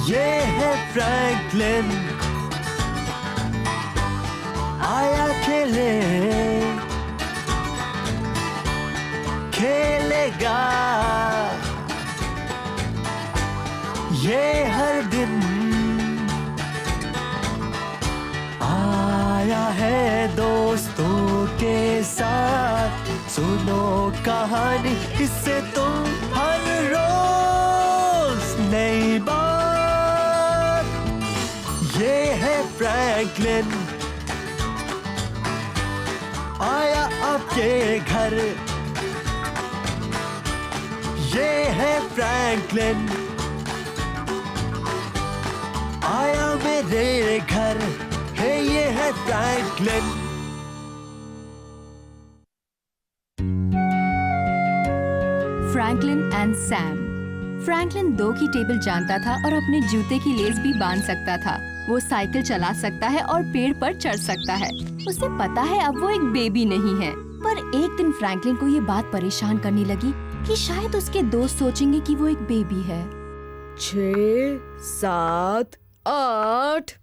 ये है फ्रैंकलिन, आया खेले, खेलेगा ये हर दिन, आया है दोस्तों के साथ, सुनो कहानी इससे तुम हर रोज नई बात। ये है फ्रैंकलिन, आया आपके घर, ये है फ्रैंकलिन, आया मेरे घर, है ये है Franklin. Franklin and Sam. Franklin 2 की टेबल जानता था और अपने जूते की लेस भी बांध सकता था। वो साइकिल चला सकता है और पेड़ पर चढ़ सकता है। उसे पता है अब वो एक बेबी नहीं है। पर एक दिन फ्रैंकलिन को ये बात परेशान करने लगी कि शायद उसके दोस्त सोचेंगे कि वो एक बेबी है। 6, 7, 8।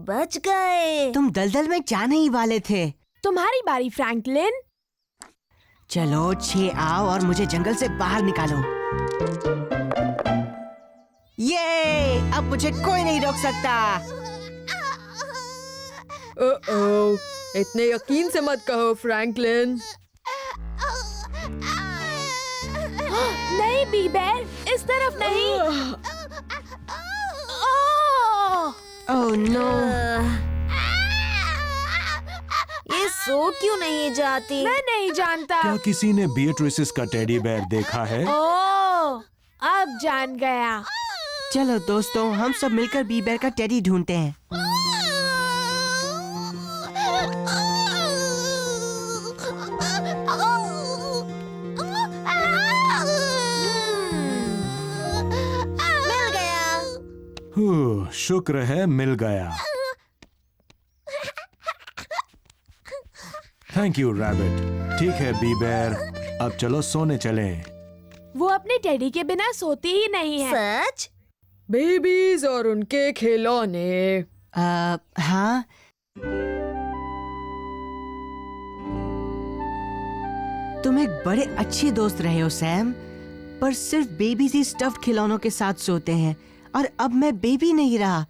बच गए। तुम दलदल में जाने ही वाले थे। तुम्हारी बारी फ्रैंकलिन। चलो 6 आओ और मुझे जंगल से बाहर निकालो। ये अब मुझे कोई नहीं रोक सकता। इतने यकीन से मत कहो फ्रैंकलिन। नहीं बीबर, इस तरफ नहीं। ओह नो, ये सो क्यों नहीं जाती? मैं नहीं जानता। क्या किसी ने बीएट्रिसिस का टेडी बेयर देखा है? ओह, अब जान गया। चलो दोस्तों, हम सब मिलकर बीबर का टेडी ढूंढते हैं। मिल गया। शुक्र है मिल गया। Thank you rabbit. ठीक है बीबर, अब चलो सोने चलें। वो अपने टेडी के बिना सोती ही नहीं है। सच? बेबीज और उनके खिलौने। हाँ, तुम एक बड़े अच्छे दोस्त रहे हो सैम, पर सिर्फ बेबीज ही स्टफ्ड खिलौनों के साथ सोते हैं और अब मैं बेबी नहीं रहा।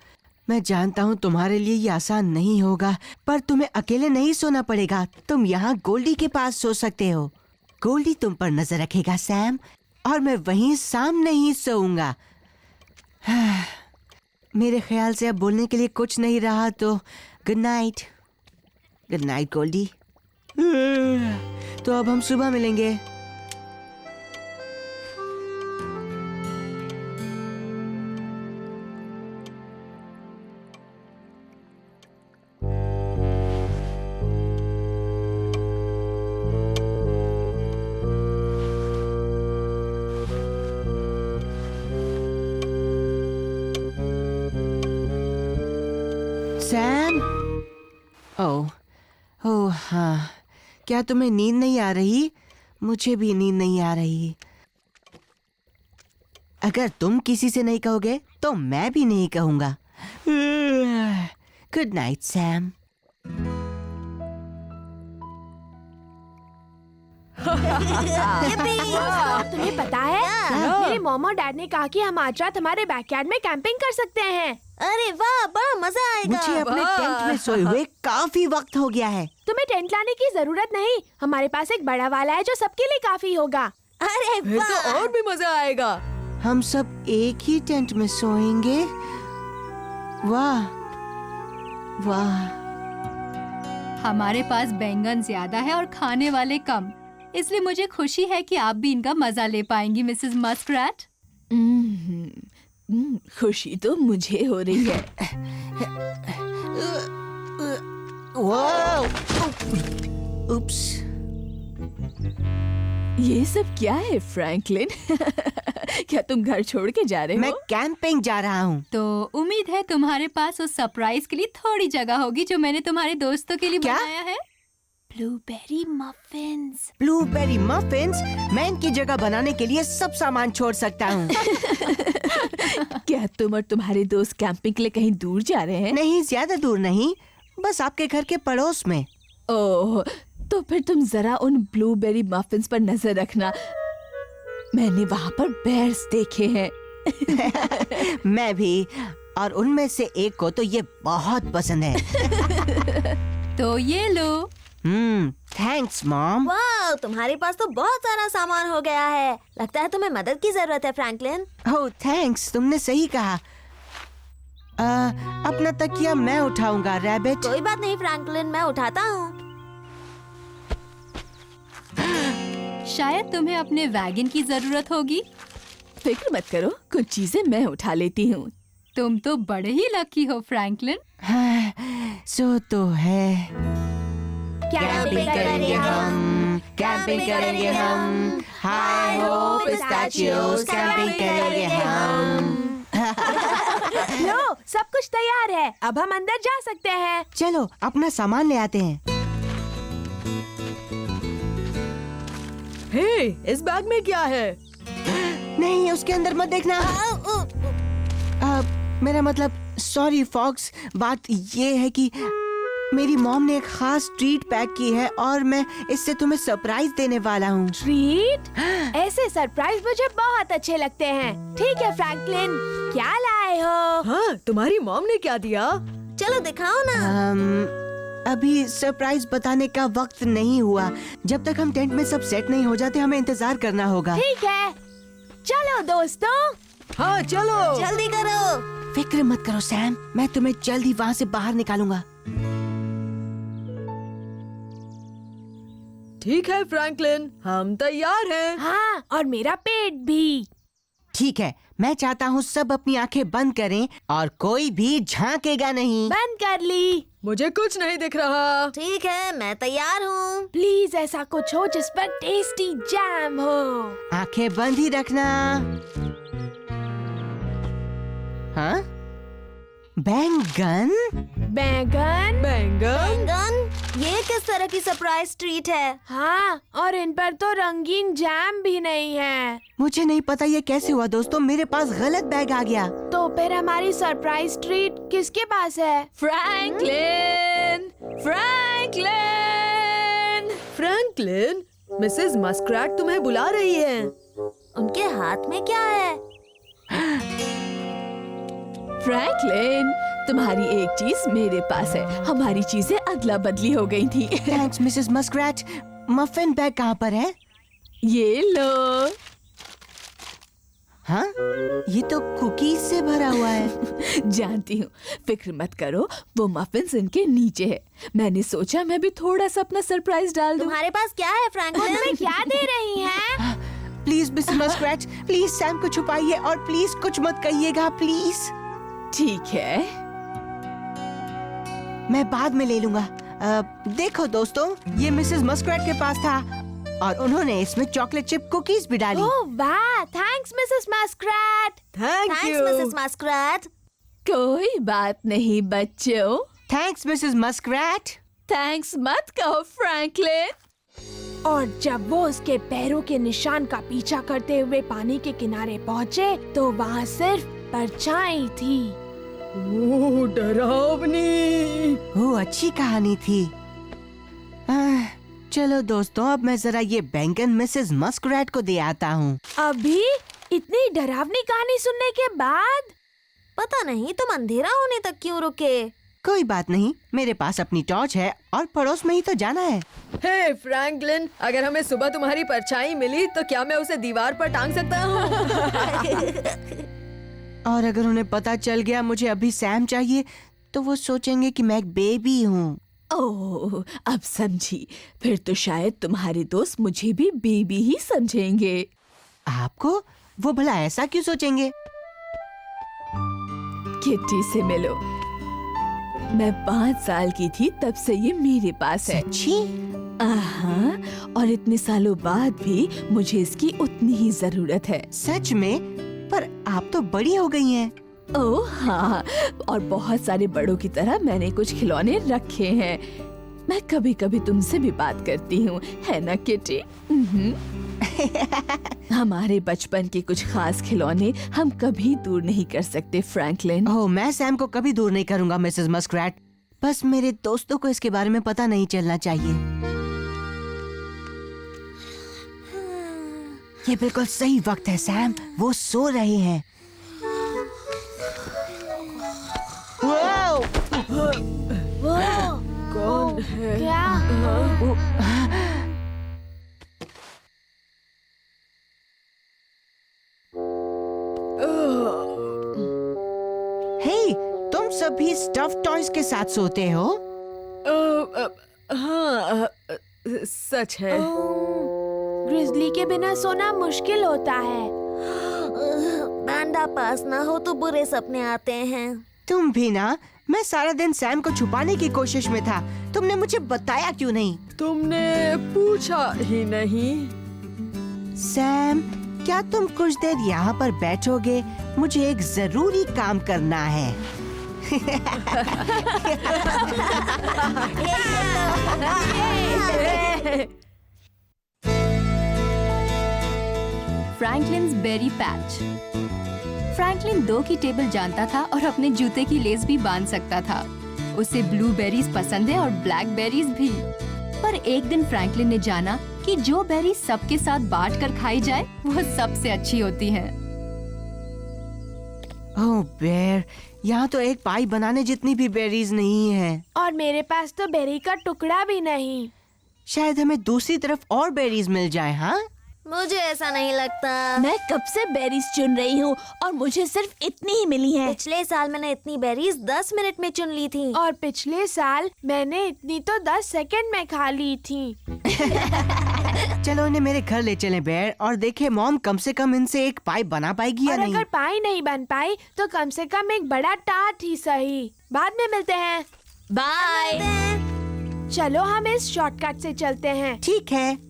मैं जानता हूँ तुम्हारे लिए ये आसान नहीं होगा, पर तुम्हें अकेले नहीं सोना पड़ेगा। तुम यहाँ गोल्डी के पास सो सकते हो। गोल्डी तुम पर नजर रखेगा सैम, और मैं वहीं सामने ही सोऊंगा। मेरे ख्याल से अब बोलने के लिए कुछ नहीं रहा, तो good night. Good night Goldie. तो अब हम सुबह मिलेंगे। सैम, ओह हाँ, क्या तुम्हें नींद नहीं आ रही? मुझे भी नींद नहीं आ रही। अगर तुम किसी से नहीं कहोगे तो मैं भी नहीं कहूंगा। Good night Sam. तुम्हें पता है, मेरे मॉम और डैड ने कहा कि हम आज रात हमारे बैकयार्ड में कैंपिंग कर सकते हैं। अरे वाह, बड़ा मजा आएगा। मुझे अपने टेंट में सोए हुए काफी वक्त हो गया है। तुम्हें टेंट लाने की जरूरत नहीं, हमारे पास एक बड़ा वाला है जो सबके लिए काफी होगा। अरे फिर तो और भी मजा आएगा। हम सब एक ही टेंट में सोएंगे। वाह वाह। हमारे पास बैंगन ज्यादा है और खाने वाले कम, इसलिए मुझे खुशी है कि आप भी इनका मजा ले पाएंगी मिसेस मस्करैट। खुशी तो मुझे हो रही है। उप्स। ये सब क्या है फ्रैंकलिन? क्या तुम घर छोड़ के जा रहे मैं हो? कैंपिंग जा रहा हूँ। तो उम्मीद है तुम्हारे पास उस सरप्राइज के लिए थोड़ी जगह होगी जो मैंने तुम्हारे दोस्तों के लिए क्या? बनाया है। Blueberry muffins. Blueberry muffins? मैं इनकी जगह बनाने के लिए सब सामान छोड़ सकता हूँ। क्या तुम और तुम्हारे दोस्त कैंपिंग के लिए कहीं दूर जा रहे हैं? नहीं, ज्यादा दूर नहीं, बस आपके घर के पड़ोस में। ओह, तो फिर तुम जरा उन ब्लूबेरी मफिन्स पर नजर रखना। मैंने वहाँ पर बेयर्स देखे हैं। मैं भी, और उनमें से एक को तो ये बहुत पसंद है। तो ये लो। Thanks mom. वाह, तुम्हारे पास तो बहुत सारा सामान हो गया है। लगता है तुम्हें मदद की जरूरत है फ्रैंकलिन। ओह थैंक्स, तुमने सही कहा। अपना तकिया मैं उठाऊंगा रैबिट। कोई बात नहीं फ्रैंकलिन, मैं उठाता हूँ। शायद तुम्हें अपने वैगन की जरूरत होगी। फिक्र मत करो, कुछ चीजें मैं उठा लेती हूँ। तुम तो बड़े ही लकी हो फ्रैंकलिन। हाँ, सो तो है। कैंपिंग करेंगे हम, कैंपिंग करेंगे हम, हाय हो पिस्ताचियोस, कैंपिंग करेंगे हम। लो, सब कुछ तैयार है, अब हम अंदर जा सकते हैं। चलो अपना सामान ले आते हैं। हे, इस बैग में क्या है? नहीं, उसके अंदर मत देखना। मेरा मतलब, सॉरी फॉक्स, बात ये है कि मेरी मॉम ने एक खास ट्रीट पैक की है और मैं इससे तुम्हें सरप्राइज देने वाला हूँ। ट्रीट? ऐसे सरप्राइज मुझे बहुत अच्छे लगते हैं। ठीक है फ्रैंकलिन, क्या लाए हो? हाँ, तुम्हारी मॉम ने क्या दिया? चलो दिखाओ ना। अभी सरप्राइज बताने का वक्त नहीं हुआ। जब तक हम टेंट में सब सेट नहीं हो जाते, हमें इंतजार करना होगा। ठीक है, चलो दोस्तों। हाँ चलो। जल्दी करो। फिक्र मत करो सैम, मैं तुम्हें जल्द ही वहाँ से बाहर निकालूंगा। ठीक है फ्रैंकलिन, हम तैयार हैं। हाँ, और मेरा पेट भी। ठीक है, मैं चाहता हूँ सब अपनी आंखें बंद करें और कोई भी झांकेगा नहीं। बंद कर ली। मुझे कुछ नहीं दिख रहा। ठीक है, मैं तैयार हूँ। प्लीज ऐसा कुछ हो जिस पर टेस्टी जैम हो। आंखें बंद ही रखना। हाँ? बैंगन? बैंगन? बैंगन? बैंगन? ये किस तरह की सरप्राइज ट्रीट है? हाँ, और इन पर तो रंगीन जैम भी नहीं है। मुझे नहीं पता ये कैसे हुआ दोस्तों, मेरे पास गलत बैग आ गया। तो फिर हमारी सरप्राइज ट्रीट किसके पास है? फ्रैंकलिन! फ्रैंकलिन! फ्रैंकलिन, मिसेस मस्क्रैट तुम्हें बुला रही है। उनके हाथ में क्या है? फ्रैंकलिन, तुम्हारी एक चीज मेरे पास है। हमारी चीजें अदला बदली हो गई थी। Thanks Mrs Muskrat. Muffin bag कहाँ पर है? ये लो। हाँ? ये तो कुकीज से भरा हुआ है। जानती हूँ, फिक्र मत करो, वो मफिन्स इनके नीचे है। मैंने सोचा मैं भी थोड़ा सा अपना सरप्राइज डाल दूं। तुम्हारे पास क्या है फ्रैंकलिन? तुम्हें क्या दे रही हैं? प्लीज मिसेस मस्क्रैट, प्लीज सैम को छुपाइए और प्लीज कुछ मत कहिएगा, प्लीज। ठीक है, मैं बाद में ले लूंगा। देखो दोस्तों, ये मिसेस मस्क्रैट के पास था और उन्होंने इसमें चॉकलेट चिप कुकीज भी डाली। ओह वाह, thanks Mrs Muskrat. Thank thanks you. Mrs Muskrat. कोई बात नहीं बच्चों। Thanks Mrs मस्क्रैट। थैंक्स मत कहो फ्रैंकलिन। और जब वो उसके पैरों के निशान का पीछा करते हुए पानी के किनारे पहुँचे, तो वहाँ सिर्फ परछाई थी। ओह, डरावनी। ओह, अच्छी कहानी थी। चलो दोस्तों, अब मैं जरा ये बैंगन मिसेस मस्क्रैट को दे आता हूँ। अभी इतनी डरावनी कहानी सुनने के बाद? पता नहीं तुम अंधेरा होने तक क्यों रुके? कोई बात नहीं, मेरे पास अपनी टॉर्च है और पड़ोस में ही तो जाना है। हे फ्रैंकलिन, अगर हमें सुबह तुम्हारी परछाई मिली तो क्या मैं उसे दीवार पर टांग सकता हूँ? और अगर उन्हें पता चल गया मुझे अभी सैम चाहिए, तो वो सोचेंगे कि मैं एक बेबी हूँ। ओह, अब समझी। फिर तो शायद तुम्हारे दोस्त मुझे भी बेबी ही समझेंगे। आपको? वो भला ऐसा क्यों सोचेंगे? किट्टी से मिलो। मैं 5 साल की थी तब से ये मेरे पास है। सच्ची? और इतने सालों बाद भी मुझे इसकी उतनी ही जरूरत है। सच में? पर आप तो बड़ी हो गई हैं। ओह हाँ, और बहुत सारे बड़ों की तरह मैंने कुछ खिलौने रखे हैं। मैं कभी कभी तुमसे भी बात करती हूँ, है ना किटी? हमारे बचपन के कुछ खास खिलौने हम कभी दूर नहीं कर सकते फ्रैंकलिन। ओह, मैं सैम को कभी दूर नहीं करूंगा मिसेस मस्क्रैट। बस मेरे दोस्तों को इसके बारे में पता नहीं चलना चाहिए। ये बिल्कुल सही वक्त है सैम, वो सो रहे हैं। कौन है? क्या? हे, तुम सभी स्टफ टॉयज के साथ सोते हो? हाँ, सच है। ग्रिजली के बिना सोना मुश्किल होता है। पांडा पास ना हो तो बुरे सपने आते हैं। तुम भी ना। मैं सारा दिन सैम को छुपाने की कोशिश में था। तुमने मुझे बताया क्यों नहीं? तुमने पूछा ही नहीं। सैम, क्या तुम कुछ देर यहाँ पर बैठोगे? मुझे एक जरूरी काम करना है। फ्रैंकलिन्स बेरी पैच। फ्रैंकलिन 2 की टेबल जानता था और अपने जूते की लेस भी बांध सकता था। उसे ब्लूबेरीज पसंद है और ब्लैकबेरीज भी। पर एक दिन फ्रैंकलिन ने जाना कि जो बेरी सबके साथ बांट कर खाई जाए वो सबसे अच्छी होती है। ओह बेर, यहाँ तो एक पाई बनाने जितनी भी बेरीज नहीं है। और मेरे पास तो बेरी का टुकड़ा भी नहीं। शायद हमें दूसरी तरफ और बेरीज मिल जाए। हाँ, मुझे ऐसा नहीं लगता। मैं कब से बेरीज चुन रही हूँ और मुझे सिर्फ इतनी ही मिली है। पिछले साल मैंने इतनी बेरीज 10 मिनट में चुन ली थी। और पिछले साल मैंने इतनी तो 10 सेकंड में खा ली थी। चलो इन्हें मेरे घर ले चलें बेर, और देखें मॉम कम से कम इनसे एक पाई बना पाएगी या और नहीं। अगर पाई नहीं बन पाई तो कम से कम एक बड़ा टार्ट ही सही। बाद में मिलते हैं। बाय। चलो हम इस शॉर्टकट से चलते हैं। ठीक है।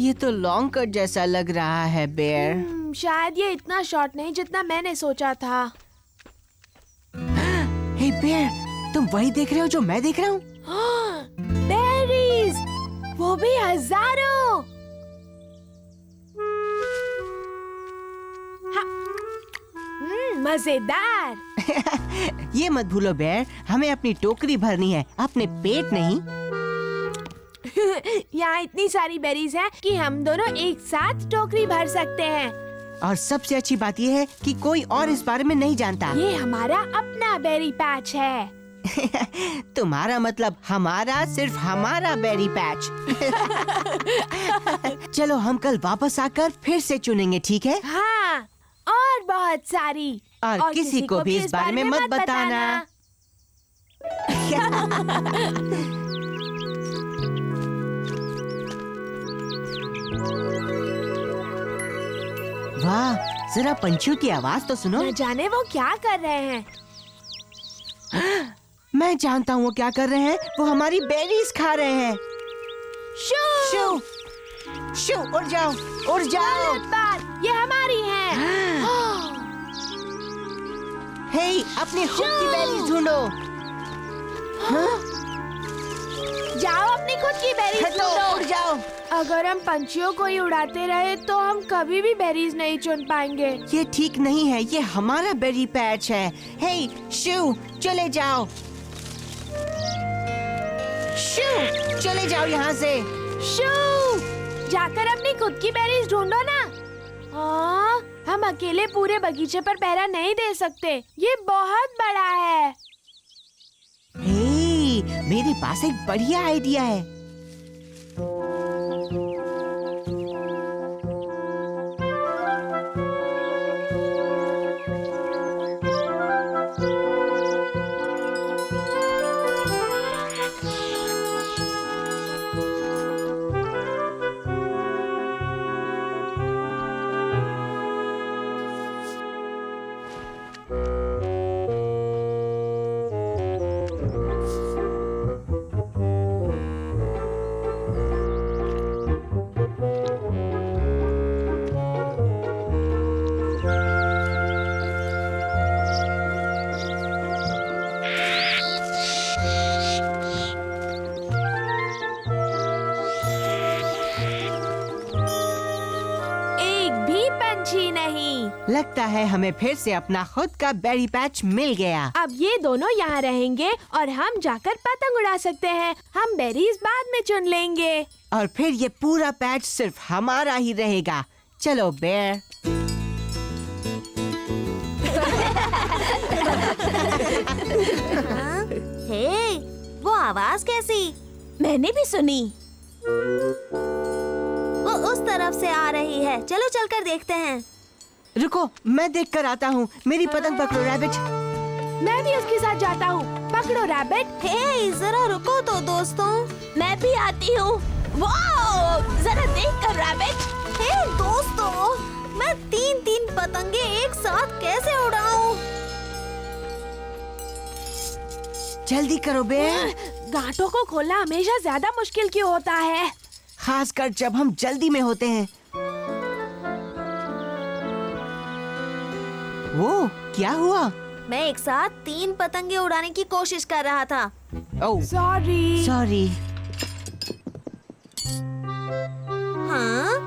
ये तो लॉन्ग कट जैसा लग रहा है बेर। शायद ये इतना शॉर्ट नहीं जितना मैंने सोचा था। हे बेर, तुम वही देख रहे हो जो मैं देख रहा हूँ? बेरीज, वो भी हजारों। मजेदार। ये मत भूलो बेर, हमें अपनी टोकरी भरनी है, अपने पेट नहीं। यहाँ इतनी सारी बेरीज हैं कि हम दोनों एक साथ टोकरी भर सकते हैं। और सबसे अच्छी बात ये है कि कोई और इस बारे में नहीं जानता। ये हमारा अपना बेरी पैच है। तुम्हारा मतलब हमारा, सिर्फ हमारा बेरी पैच। चलो हम कल वापस आकर फिर से चुनेंगे, ठीक है? हाँ, और बहुत सारी। और किसी को भी इस बारे में मत बताना। वाह, जरा पंछियों की आवाज तो सुनो। न जाने वो क्या कर रहे हैं। मैं जानता हूँ वो क्या कर रहे हैं। वो हमारी बेरीज खा रहे हैं। शू! शू, शू, उड़ जाओ, उड़ जाओ। गलत बात, ये हमारी है। हे, अपनी खुद की बेरीज ढूंढो। जाओ अपनी खुद की बेरीज हटो, ढूंढो। उड़ जाओ। अगर हम पंछियों को ही उड़ाते रहे तो हम कभी भी बेरीज नहीं चुन पाएंगे। ये ठीक नहीं है, ये हमारा बेरी पैच है। हे, शू, चले जाओ। शू, चले जाओ यहाँ से। शू! जाकर अपनी खुद की बेरीज ढूंढो ना। हाँ, हम अकेले पूरे बगीचे पर पहरा नहीं दे सकते। ये बहुत बड़ा है। हे, मेरे पास एक बढ़िया आइडिया है। लगता है हमें फिर से अपना खुद का बेरी पैच मिल गया। अब ये दोनों यहाँ रहेंगे और हम जाकर पतंग उड़ा सकते हैं। हम बेरीज बाद में चुन लेंगे। और फिर ये पूरा पैच सिर्फ हमारा ही रहेगा। चलो बेयर। हाँ? हे, वो आवाज कैसी? मैंने भी सुनी। वो उस तरफ से आ रही है। चलो चलकर देखते हैं। रुको, मैं देख कर आता हूँ। मेरी पतंग पकड़ो रैबिट। मैं भी उसके साथ जाता हूँ। पकड़ो रैबिट। हे, जरा रुको तो दोस्तों। मैं भी आती हूँ। वाओ, जरा देख कर रैबिट। हे दोस्तों, मैं 3-3 पतंगे एक साथ कैसे उड़ाऊं? जल्दी करो बेयर। गांठों को खोलना हमेशा ज्यादा मुश्किल क्यों होता है? खासकर जब हम जल्दी में होते हैं। वो क्या हुआ? मैं एक साथ 3 पतंगे उड़ाने की कोशिश कर रहा था। ओह, सॉरी। सॉरी। हाँ?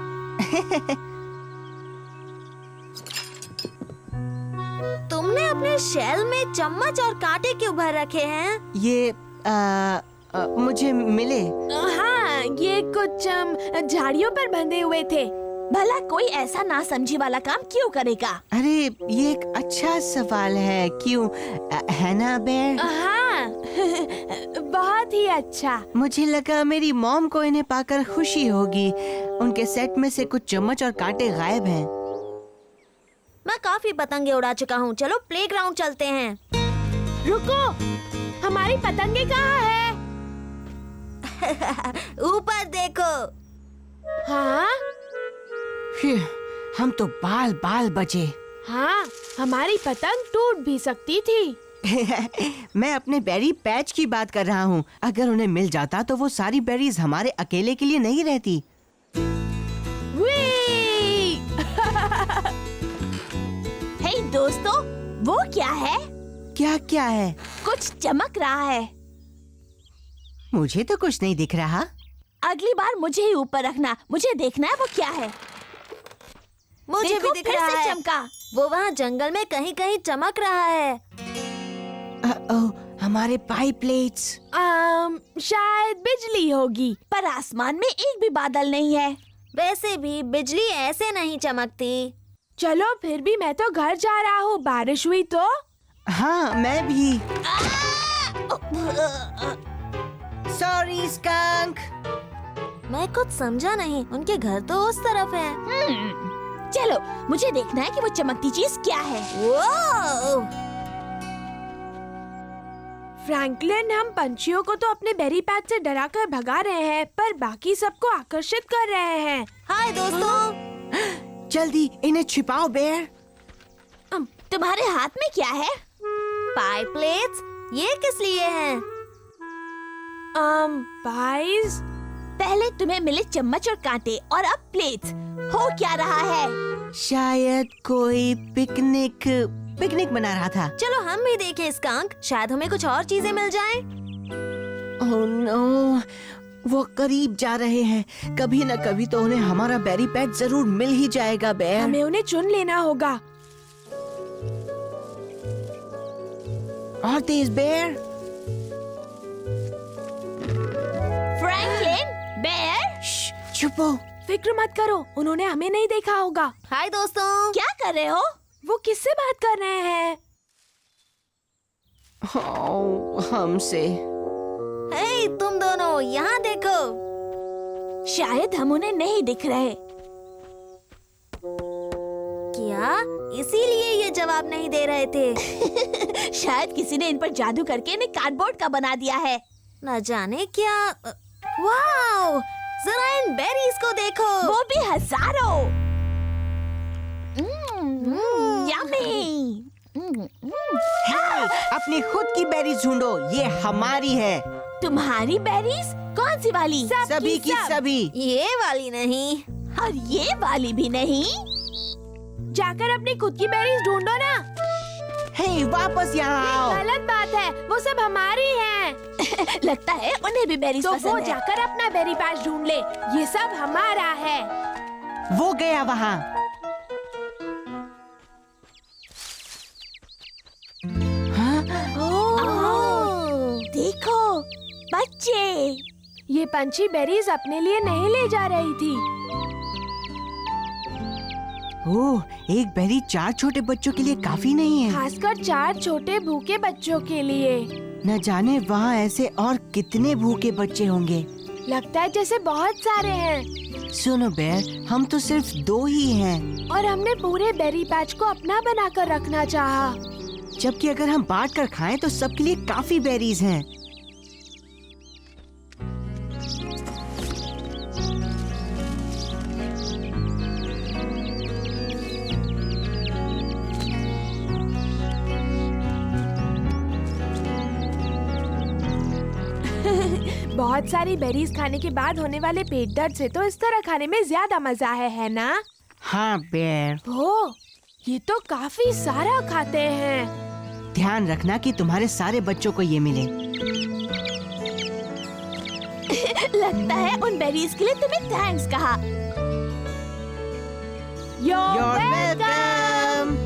तुमने अपने शेल में चम्मच और कांटे क्यों भर रखे हैं? ये मुझे मिले। हाँ, ये कुछ झाड़ियों पर बंधे हुए थे। भला कोई ऐसा ना समझी वाला काम क्यों करेगा? अरे ये एक अच्छा सवाल है। क्यों है ना बेयर? हाँ, बहुत ही अच्छा। मुझे लगा मेरी मॉम को इन्हें पाकर खुशी होगी। उनके सेट में से कुछ चम्मच और कांटे गायब हैं। मैं काफी पतंगे उड़ा चुका हूँ। चलो प्लेग्राउंड चलते हैं। रुको, हमारी पतंगे कहाँ है? ऊपर देखो। हाँ? फिर हम तो बाल बाल बचे। हाँ, हमारी पतंग टूट भी सकती थी। मैं अपने बेरी पैच की बात कर रहा हूँ। अगर उन्हें मिल जाता तो वो सारी बेरीज हमारे अकेले के लिए नहीं रहती। वी! हे दोस्तों, वो क्या है? क्या क्या है? कुछ चमक रहा है। मुझे तो कुछ नहीं दिख रहा। अगली बार मुझे ही ऊपर रखना। मुझे देखना है वो क्या है। मुझे देखो, भी दिख फिर रहा से है। चमका। वो वहाँ जंगल में कहीं कहीं चमक रहा है। ओह, हमारे पाइप प्लेट्स। शायद बिजली होगी। पर आसमान में एक भी बादल नहीं है। वैसे भी बिजली ऐसे नहीं चमकती। चलो, फिर भी मैं तो घर जा रहा हूँ। बारिश हुई तो? हाँ, मैं भी। Sorry skunk. मैं कुछ समझा नहीं। उनके घर तो उस तरफ है। चलो, मुझे देखना है कि वो चमकती चीज क्या है। वो फ्रैंकलिन, हम पंछियों को तो अपने बेरी पैच से डराकर भगा रहे हैं, पर बाकी सबको आकर्षित कर रहे हैं। हाय दोस्तों। जल्दी इन्हें छिपाओ बेयर। तुम्हारे हाथ में क्या है? पाइप प्लेट्स, ये किस लिए हैं? पाइज? पहले तुम्हें मिले चम्मच और कांटे और अब प्लेट्स। हो क्या रहा है? शायद कोई पिकनिक मना रहा था। चलो हम भी देखें स्कंक। शायद हमें कुछ और चीजें मिल जाएं। ओह नो, वो करीब जा रहे हैं। कभी न कभी तो उन्हें हमारा बेरी पैच जरूर मिल ही जाएगा बेयर। हमें उन्हें चुन लेना होगा। और तेज बेयर। फ्रैंकलिन, बेयर, छुपो। फिक्र मत करो, उन्होंने हमें नहीं देखा होगा। हाय दोस्तों। क्या कर रहे हो? वो किससे बात कर रहे हैं? हमसे। हे, तुम दोनों यहाँ देखो। शायद हम उन्हें नहीं दिख रहे। क्या इसीलिए ये जवाब नहीं दे रहे थे? शायद किसी ने इन पर जादू करके इन्हें कार्डबोर्ड का बना दिया है। न जाने क्या। वाओ, जरा इन बेरीज को देखो। वो भी हजारों। यम्मी। हे, अपनी खुद की बेरीज ढूंढो। ये हमारी है। तुम्हारी बेरीज? कौन सी वाली? सभी की सभी। ये वाली नहीं। और ये वाली भी नहीं। जाकर अपनी खुद की बेरीज ढूंढो ना। हे, वापस यहाँ आओ। गलत बात है, वो सब हमारी हैं। लगता है उन्हें भी बेरीज तो वो पसंद है। जाकर अपना बेरी पैच ढूंढ ले। ये सब हमारा है। वो गया वहाँ। बच्चे। ये पंछी बेरीज अपने लिए नहीं ले जा रही थी। ओह, एक बेरी 4 छोटे बच्चों के लिए काफी नहीं है। खासकर 4 छोटे भूखे बच्चों के लिए। न जाने वहाँ ऐसे और कितने भूखे बच्चे होंगे। लगता है जैसे बहुत सारे हैं। सुनो बेर, हम तो सिर्फ 2 ही हैं। और हमने पूरे बेरी पैच को अपना बनाकर रखना चाहा। जबकि अगर हम बांट कर खाएं तो सबके लिए काफी बेरीज हैं। बहुत सारी बेरीज खाने के बाद होने वाले पेट दर्द से तो इस तरह खाने में ज्यादा मजा है ना? हाँ बेर, ओ, ये तो काफी सारा खाते हैं। ध्यान रखना कि तुम्हारे सारे बच्चों को ये मिले। लगता है उन बेरीज के लिए तुम्हें थैंक्स कहा। You're welcome.